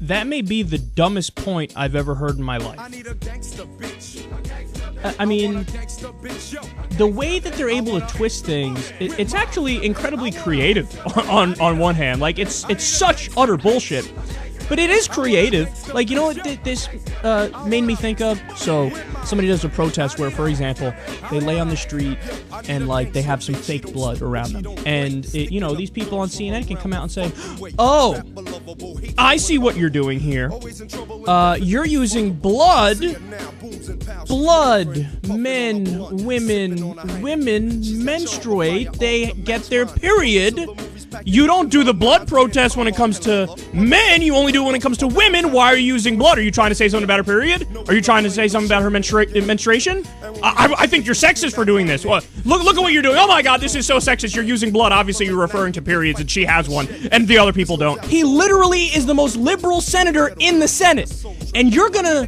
that may be the dumbest point I've ever heard in my life. I mean, the way that they're able to twist things, it's actually incredibly creative on one hand. Like, it's such utter bullshit. But it is creative. Like, you know what this made me think of? So, somebody does a protest where, for example, they lay on the street and, like, they have some fake blood around them. And, you know, these people on CNN can come out and say, oh, I see what you're doing here. You're using blood. Men, women menstruate. They get their period. You don't do the blood protest when it comes to men, you only do it when it comes to women. Why are you using blood? Are you trying to say something about her period? Are you trying to say something about her menstruation? I think you're sexist for doing this. Look at what you're doing. Oh my god, this is so sexist. You're using blood. Obviously, you're referring to periods, and she has one, and the other people don't. He literally is the most liberal senator in the Senate, and you're gonna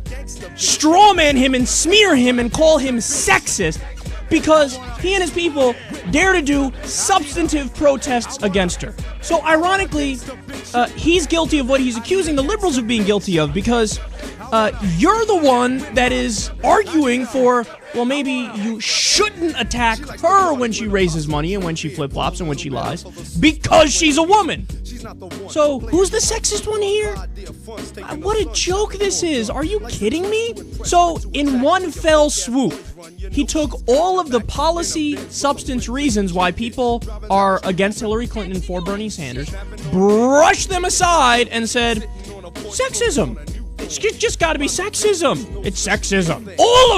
strawman him and smear him and call him sexist because he and his people dare to do substantive protests against her. So ironically, he's guilty of what he's accusing the liberals of being guilty of, because you're the one that is arguing for, well, maybe you shouldn't attack her when she raises money and when she flip-flops and when she lies, because she's a woman. So, who's the sexist one here? What a joke this is. Are you kidding me? So, in one fell swoop, he took all of the policy substance reasons why people are against Hillary Clinton and for Bernie Sanders, brushed them aside and said, sexism. It's just gotta be sexism. It's sexism. All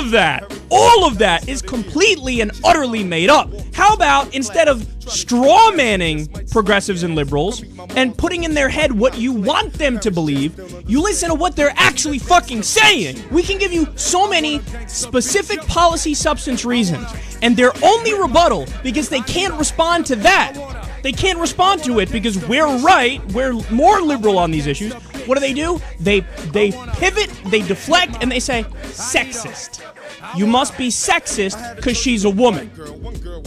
of that is completely and utterly made up. How about, instead of straw-manning progressives and liberals and putting in their head what you want them to believe, you listen to what they're actually fucking saying. We can give you so many specific policy substance reasons, and their only rebuttal, because they can't respond to that, they can't respond to it because we're right, we're more liberal on these issues. What do? They pivot, they deflect, and they say, sexist. You must be sexist because she's a woman.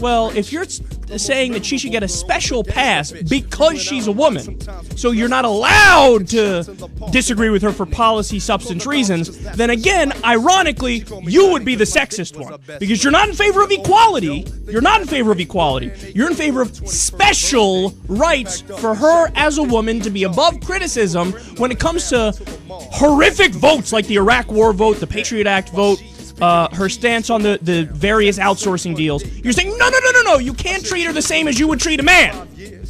Well, if you're saying that she should get a special pass because she's a woman, so you're not allowed to disagree with her for policy substance reasons, then again, ironically, you would be the sexist one. Because you're not in favor of equality. You're not in favor of equality. You're in favor of special rights for her as a woman to be above criticism when it comes to horrific votes like the Iraq War vote, the Patriot Act vote, her stance on the various outsourcing deals. You're saying, no, you can't treat her the same as you would treat a man.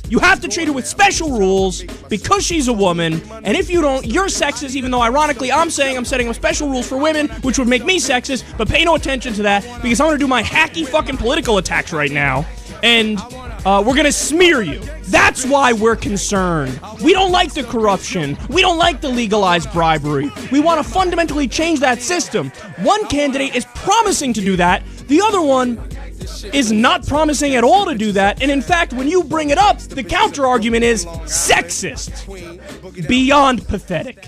You have to treat her with special rules because she's a woman, and if you don't, you're sexist, even though ironically I'm saying I'm setting up special rules for women, which would make me sexist, but pay no attention to that because I'm gonna do my hacky fucking political attacks right now, and we're gonna smear you. That's why we're concerned. We don't like the corruption. We don't like the legalized bribery. We want to fundamentally change that system. One candidate is promising to do that. The other one is not promising at all to do that. And in fact, when you bring it up, the counter argument is sexist. Beyond pathetic.